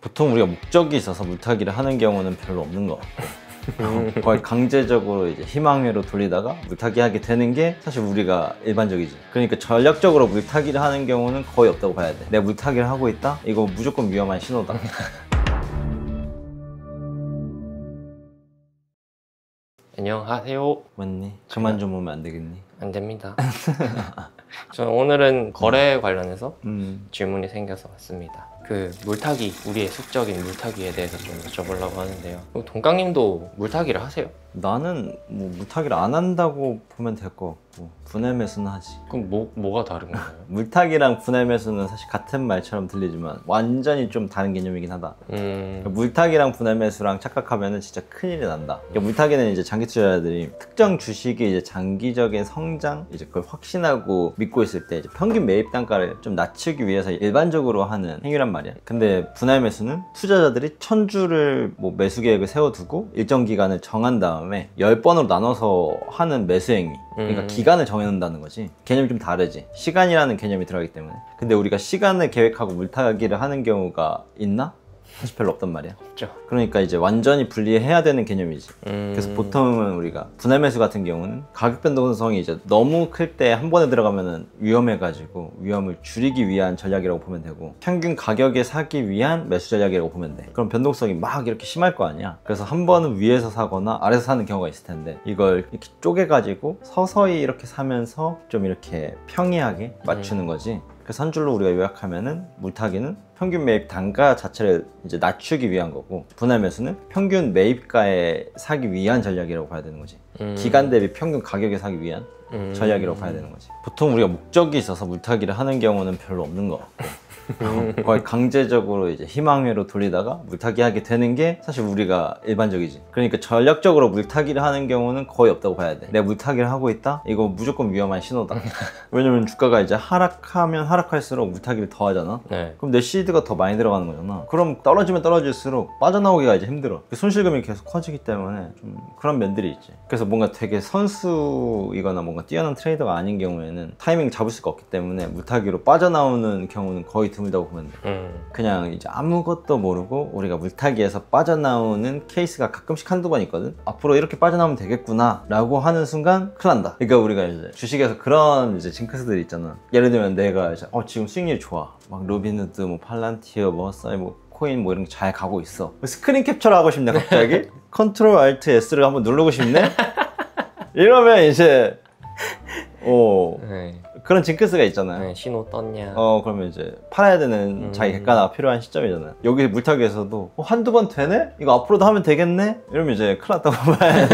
보통 우리가 목적이 있어서 물타기를 하는 경우는 별로 없는 것 같고 거의 강제적으로 이제 희망회로 돌리다가 물타기 하게 되는 게 사실 우리가 일반적이지. 그러니까 전략적으로 물타기를 하는 경우는 거의 없다고 봐야 돼. 내가 물타기를 하고 있다? 이거 무조건 위험한 신호다. 안녕하세요. 맞니? 그만 좀 오면 안 되겠니? 안 됩니다. 저는 오늘은 거래에 관련해서 질문이 생겨서 왔습니다. 그 물타기, 우리의 수적인 물타기에 대해서 좀 여쭤보려고 하는데요. 동강님도 물타기를 하세요? 나는 뭐 물타기를 안 한다고 보면 될 것 같고 분해 매수는 하지. 그럼 뭐가 다른 건가요? 물타기랑 분해 매수는 사실 같은 말처럼 들리지만 완전히 좀 다른 개념이긴 하다. 물타기랑 분해 매수랑 착각하면은 진짜 큰일이 난다. 그러니까 물타기는 이제 장기 투자자들이 특정 주식의 이제 장기적인 성장, 이제 그걸 확신하고 믿고 있을 때 이제 평균 매입 단가를 좀 낮추기 위해서 일반적으로 하는 행위란 말이야. 근데 분할 매수는 투자자들이 1000주를 뭐 매수 계획을 세워두고 일정 기간을 정한 다음에 10번으로 나눠서 하는 매수 행위. 그러니까 기간을 정해놓는다는 거지. 개념이 좀 다르지. 시간이라는 개념이 들어가기 때문에. 근데 우리가 시간을 계획하고 물타기를 하는 경우가 있나? 사실 별로 없단 말이야. 없죠. 그러니까 이제 완전히 분리해야 되는 개념이지. 그래서 보통은 우리가 분할 매수 같은 경우는 가격 변동성이 이제 너무 클 때 한 번에 들어가면은 위험해가지고 위험을 줄이기 위한 전략이라고 보면 되고, 평균 가격에 사기 위한 매수 전략이라고 보면 돼. 그럼 변동성이 막 이렇게 심할 거 아니야. 그래서 한 번은 위에서 사거나 아래서 사는 경우가 있을 텐데, 이걸 이렇게 쪼개가지고 서서히 이렇게 사면서 좀 이렇게 평이하게 맞추는 거지. 그래서 한 줄로 우리가 요약하면은 물타기는 평균 매입 단가 자체를 이제 낮추기 위한 거고, 분할 매수는 평균 매입가에 사기 위한 전략이라고 봐야 되는 거지. 기간 대비 평균 가격에 사기 위한 전략이라고 봐야 되는 거지. 보통 우리가 목적이 있어서 물타기를 하는 경우는 별로 없는 것 같고 거의 강제적으로 이제 희망회로 돌리다가 물타기 하게 되는 게 사실 우리가 일반적이지. 그러니까 전략적으로 물타기를 하는 경우는 거의 없다고 봐야 돼. 내가 물타기를 하고 있다? 이거 무조건 위험한 신호다. 왜냐면 주가가 이제 하락하면 하락할수록 물타기를 더 하잖아. 네. 그럼 내 시드가 더 많이 들어가는 거잖아. 그럼 떨어지면 떨어질수록 빠져나오기가 이제 힘들어. 손실금이 계속 커지기 때문에 좀 그런 면들이 있지. 그래서 뭔가 되게 선수이거나 뭔가 뛰어난 트레이더가 아닌 경우에는 타이밍 잡을 수가 없기 때문에 물타기로 빠져나오는 경우는 거의 드물다고 보면 돼. 그냥 이제 아무것도 모르고 우리가 물타기에서 빠져나오는 케이스가 가끔씩 한두 번 있거든. 앞으로 이렇게 빠져나오면 되겠구나 라고 하는 순간 큰일 난다. 그러니까 우리가 이제 주식에서 그런 이제 징크스들이 있잖아. 예를 들면 내가 이제 지금 수익률이 좋아, 막 로빈후드, 뭐 팔란티어, 뭐 싸이, 뭐 코인 뭐 이런 게 잘 가고 있어. 스크린 캡처를 하고 싶네 갑자기. 컨트롤 알트 S를 한번 누르고 싶네. 이러면 이제 네. 그런 징크스가 있잖아요. 네, 신호 떴냐. 그러면 이제 팔아야 되는 자기 객관화가 필요한 시점이잖아요. 여기 물타기에서도 한두 번 되네? 이거 앞으로도 하면 되겠네? 이러면 이제 큰일 났다고 봐야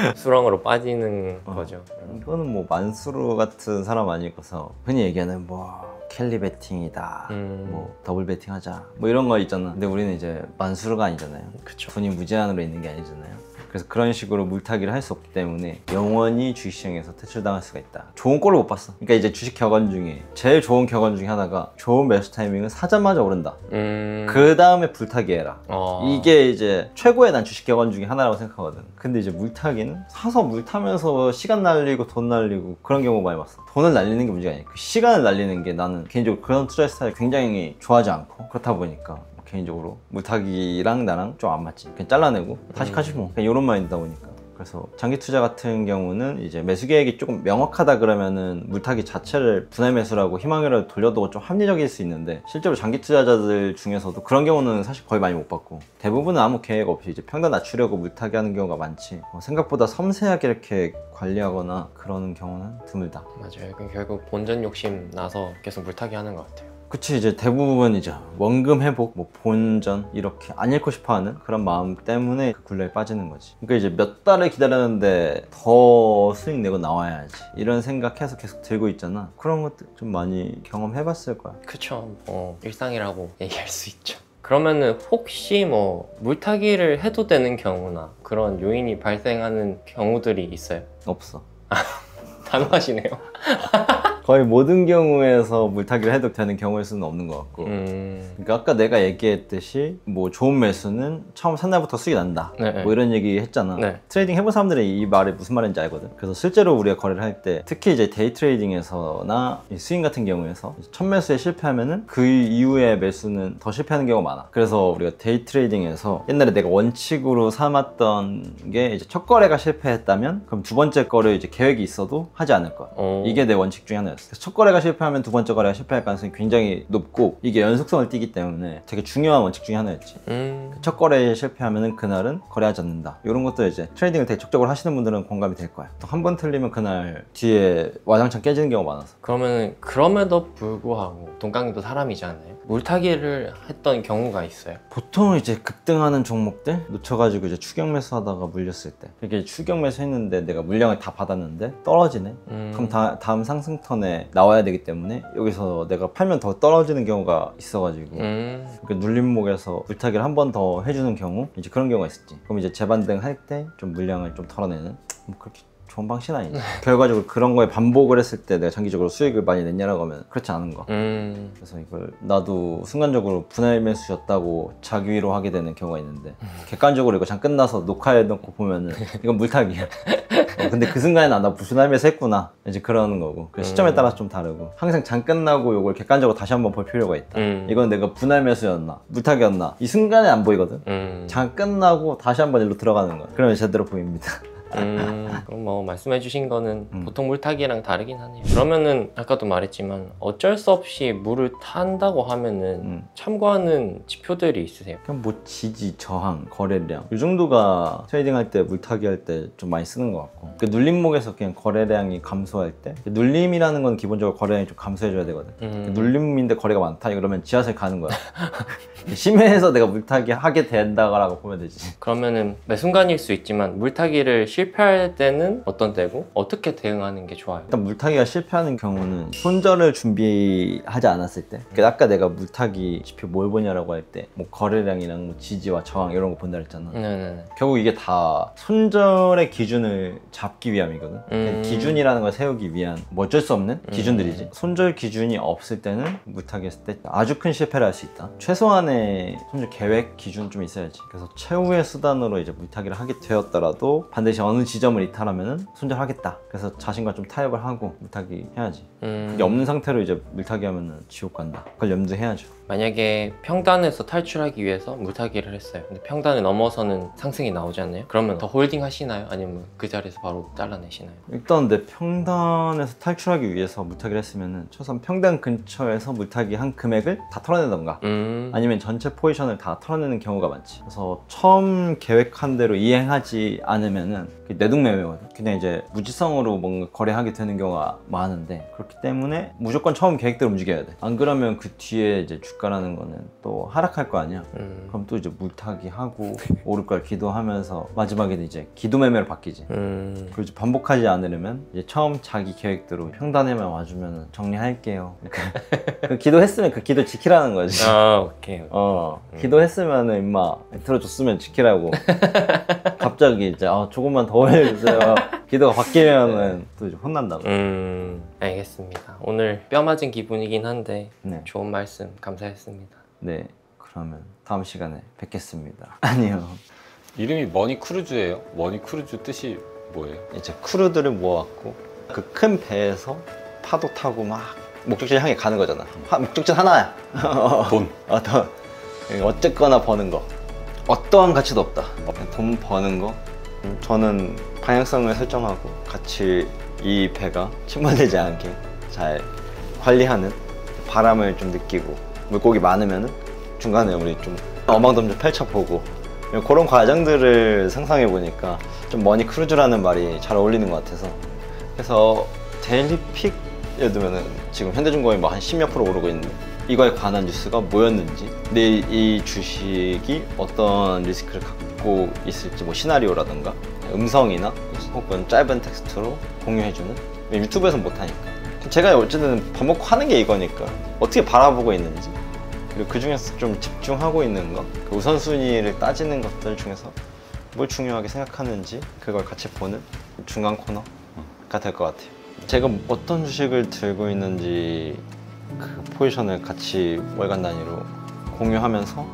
돼. 수렁으로 빠지는 거죠. 이거는 뭐 만수르 같은 사람 아니고서 흔히 얘기하는 뭐 켈리 베팅이다, 뭐 더블 베팅 하자, 뭐 이런 거 있잖아. 근데 우리는 이제 만수르가 아니잖아요. 그쵸. 돈이 무제한으로 있는 게 아니잖아요. 그래서 그런 식으로 물타기를 할 수 없기 때문에 영원히 주식시장에서 퇴출당할 수가 있다. 좋은 꼴을 못 봤어. 그러니까 이제 주식 격언 중에 제일 좋은 격언 중에 하나가, 좋은 매수 타이밍은 사자마자 오른다. 그 다음에 물타기 해라. 이게 이제 최고의 난 주식 격언 중에 하나라고 생각하거든. 근데 이제 물타기는 사서 물 타면서 시간 날리고 돈 날리고 그런 경우 많이 봤어. 돈을 날리는 게 문제가 아니야. 그 시간을 날리는 게 나는 개인적으로 그런 투자 스타일 굉장히 좋아하지 않고, 그렇다 보니까 개인적으로 물타기랑 나랑 좀 안 맞지. 그냥 잘라내고 다시 가지 뭐. 그냥 이런 마인드다 보니까. 그래서 장기 투자 같은 경우는 이제 매수 계획이 조금 명확하다 그러면은 물타기 자체를 분할 매수라고 희망으로 돌려도 좀 합리적일 수 있는데, 실제로 장기 투자자들 중에서도 그런 경우는 사실 거의 많이 못 봤고, 대부분은 아무 계획 없이 이제 평단 낮추려고 물타기 하는 경우가 많지, 생각보다 섬세하게 이렇게 관리하거나 그러는 경우는 드물다. 맞아요. 결국 본전 욕심 나서 계속 물타기 하는 것 같아요. 그치. 이제 대부분 이제 원금 회복, 뭐 본전 이렇게 안 잃고 싶어하는 그런 마음 때문에 그 굴레에 빠지는 거지. 그러니까 이제 몇 달을 기다렸는데 더 수익 내고 나와야지, 이런 생각해서 계속 들고 있잖아. 그런 것들 좀 많이 경험해봤을 거야. 그쵸. 일상이라고 얘기할 수 있죠. 그러면은 혹시 뭐 물타기를 해도 되는 경우나 그런 요인이 발생하는 경우들이 있어요? 없어. 단호하시네요. 거의 모든 경우에서 물타기를 해도 되는 경우일 수는 없는 것 같고 그러니까 아까 내가 얘기했듯이 뭐 좋은 매수는 처음 산 날부터 수익이 난다 네. 뭐 이런 얘기 했잖아. 네. 트레이딩 해본 사람들이 이 말이 무슨 말인지 알거든. 그래서 실제로 우리가 거래를 할 때 특히 이제 데이 트레이딩에서나 이 스윙 같은 경우에서 첫 매수에 실패하면은 그 이후에 매수는 더 실패하는 경우가 많아. 그래서 우리가 데이 트레이딩에서 옛날에 내가 원칙으로 삼았던 게 이제 첫 거래가 실패했다면 그럼 두 번째 거래 이제 계획이 있어도 하지 않을 거야. 이게 내 원칙 중에 하나였어. 그래서 첫 거래가 실패하면 두 번째 거래가 실패할 가능성이 굉장히 높고 이게 연속성을 띠기 때문에 되게 중요한 원칙 중에 하나였지. 첫 거래에 실패하면은 그날은 거래하지 않는다. 이런 것도 이제 트레이딩을 되게 적극적으로 하시는 분들은 공감이 될 거야. 또 한 번 틀리면 그날 뒤에 와장창 깨지는 경우가 많아서. 그러면 그럼에도 불구하고 동강님도 사람이잖아요. 물타기를 했던 경우가 있어요. 보통 이제 급등하는 종목들 놓쳐가지고 이제 추격 매수하다가 물렸을 때 이렇게 추격 매수했는데 내가 물량을 다 받았는데 떨어지네. 그럼 다음 상승 턴에 나와야 되기 때문에 여기서 내가 팔면 더 떨어지는 경우가 있어가지고 그 눌림목에서 물타기를 한 번 더 해주는 경우 이제 그런 경우가 있었지. 그럼 이제 재반등 할 때 좀 물량을 좀 털어내는 뭐 그렇게 좋은 방식은 아니지. 결과적으로 그런 거에 반복을 했을 때 내가 장기적으로 수익을 많이 냈냐라고 하면 그렇지 않은 거. 그래서 이걸 나도 순간적으로 분할 매수였다고 자기 위로하게 되는 경우가 있는데 객관적으로 이거 장 끝나서 녹화해놓고 보면은 이건 물타기야. 근데 그 순간에 나 분할 매수 했구나 이제 그러는 거고 그 시점에 따라서 좀 다르고 항상 장 끝나고 이걸 객관적으로 다시 한번 볼 필요가 있다. 이건 내가 분할 매수였나 물타기였나 이 순간에 안 보이거든. 장 끝나고 다시 한번 일로 들어가는 거야. 그러면 제대로 보입니다. 그럼 뭐 말씀해주신 거는 보통 물타기랑 다르긴 하네요. 그러면은 아까도 말했지만 어쩔 수 없이 물을 탄다고 하면은 참고하는 지표들이 있으세요? 그냥 뭐 지지, 저항, 거래량 이 정도가 트레이딩 할 때 물타기 할 때 좀 많이 쓰는 것 같고 그 눌림목에서 그냥 거래량이 감소할 때 눌림이라는 건 기본적으로 거래량이 좀 감소해줘야 되거든. 눌림인데 거래가 많다 이러면 지하실 가는 거야. 심해해서 내가 물타기 하게 된다고 보면 되지. 그러면은 매 순간일 수 있지만 물타기를 실패할 때는 어떤 때고 어떻게 대응하는 게 좋아요? 일단 물타기가 실패하는 경우는 손절을 준비하지 않았을 때 그러니까 아까 내가 물타기 지표 뭘 보냐라고 할 때 뭐 거래량이랑 뭐 지지와 저항 이런 거 본다 했잖아. 네네. 결국 이게 다 손절의 기준을 잡기 위함이거든. 그냥 기준이라는 걸 세우기 위한 뭐 어쩔 수 없는 기준들이지. 손절 기준이 없을 때는 물타기 했을 때 아주 큰 실패를 할 수 있다. 최소한의 손절 계획 기준 좀 있어야지. 그래서 최후의 수단으로 이제 물타기를 하게 되었더라도 반드시 어느 지점을 이탈하면은 손절하겠다. 그래서 자신과 좀 타협을 하고 물타기 해야지. 그게 없는 상태로 이제 물타기 하면은 지옥 간다. 그걸 염두해야죠. 만약에 평단에서 탈출하기 위해서 물타기를 했어요. 근데 평단을 넘어서는 상승이 나오지 않나요? 그러면 더 홀딩 하시나요? 아니면 그 자리에서 바로 잘라내시나요? 일단 내 평단에서 탈출하기 위해서 물타기를 했으면은 최소한 평단 근처에서 물타기 한 금액을 다 털어내던가 아니면 전체 포지션을 다 털어내는 경우가 많지. 그래서 처음 계획한 대로 이행하지 않으면은 내동매매거든. 그냥 이제 무지성으로 뭔가 거래하게 되는 경우가 많은데 그렇기 때문에 무조건 처음 계획대로 움직여야 돼. 안 그러면 그 뒤에 이제 주가라는 거는 또 하락할 거 아니야. 그럼 또 이제 물타기 하고 오를 걸 기도하면서 마지막에는 이제 기도매매로 바뀌지. 그리고 이제 반복하지 않으려면 이제 처음 자기 계획대로 평단에만 와주면 정리할게요. 그 기도했으면 그 기도 지키라는 거지. 아 오케이. 기도했으면은 임마 들어줬으면 지키라고. 갑자기 이제 조금만 더 해주세요. 기도가 바뀌면은 또 이제 혼난다고. 알겠습니다. 오늘 뼈 맞은 기분이긴 한데 네. 좋은 말씀 감사했습니다. 네, 그러면 다음 시간에 뵙겠습니다. 아니요. 이름이 머니크루즈예요. 머니크루즈 뜻이 뭐예요? 이제 크루들을 모아갖고 그 큰 배에서 파도 타고 막 목적지를 향해 가는 거잖아. 목적지는 하나야. 돈. 돈. 어쨌거나 버는 거. 어떠한 가치도 없다. 돈 버는 거. 저는 방향성을 설정하고 같이 이 배가 침몰되지 않게 잘 관리하는 바람을 좀 느끼고 물고기 많으면은 중간에 우리 좀 어망 좀 펼쳐보고 그런 과정들을 상상해 보니까 좀 머니크루즈라는 말이 잘 어울리는 것 같아서 그래서 데일리픽 예를 들면은 지금 현대중공업이 뭐 한 10몇 프로 오르고 있는데 이거에 관한 뉴스가 뭐였는지 내 이 주식이 어떤 리스크를 갖고 있을지 뭐 시나리오라던가 음성이나 혹은 짧은 텍스트로 공유해주는 유튜브에서는 못하니까 제가 어쨌든 밥 먹고 하는 게 이거니까 어떻게 바라보고 있는지 그리고 그 중에서 좀 집중하고 있는 거 그 우선순위를 따지는 것들 중에서 뭘 중요하게 생각하는지 그걸 같이 보는 중간 코너가 될 것 같아요. 제가 어떤 주식을 들고 있는지 그 포지션을 같이 월간 단위로 공유하면서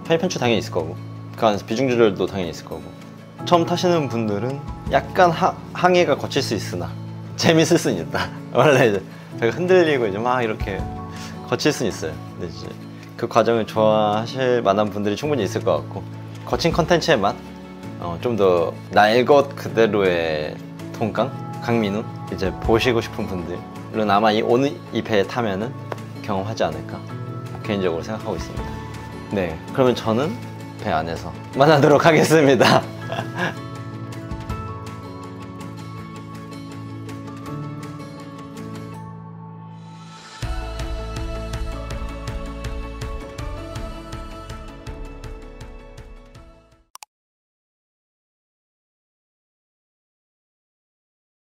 편입 편출 당연히 있을 거고 그 안에서 비중 조절도 당연히 있을 거고 처음 타시는 분들은 약간 항해가 거칠 수 있으나 재밌을 수는 있다. 원래 이제 제가 흔들리고 이제 막 이렇게 거칠 수는 있어요. 근데 이제 그 과정을 좋아하실 만한 분들이 충분히 있을 것 같고 거친 컨텐츠의 맛, 좀 더 날 것 그대로의 통깡, 강민우 이제 보시고 싶은 분들은 아마 오늘 이 배에 타면은 경험하지 않을까 개인적으로 생각하고 있습니다. 네, 그러면 저는 배 안에서 만나도록 하겠습니다.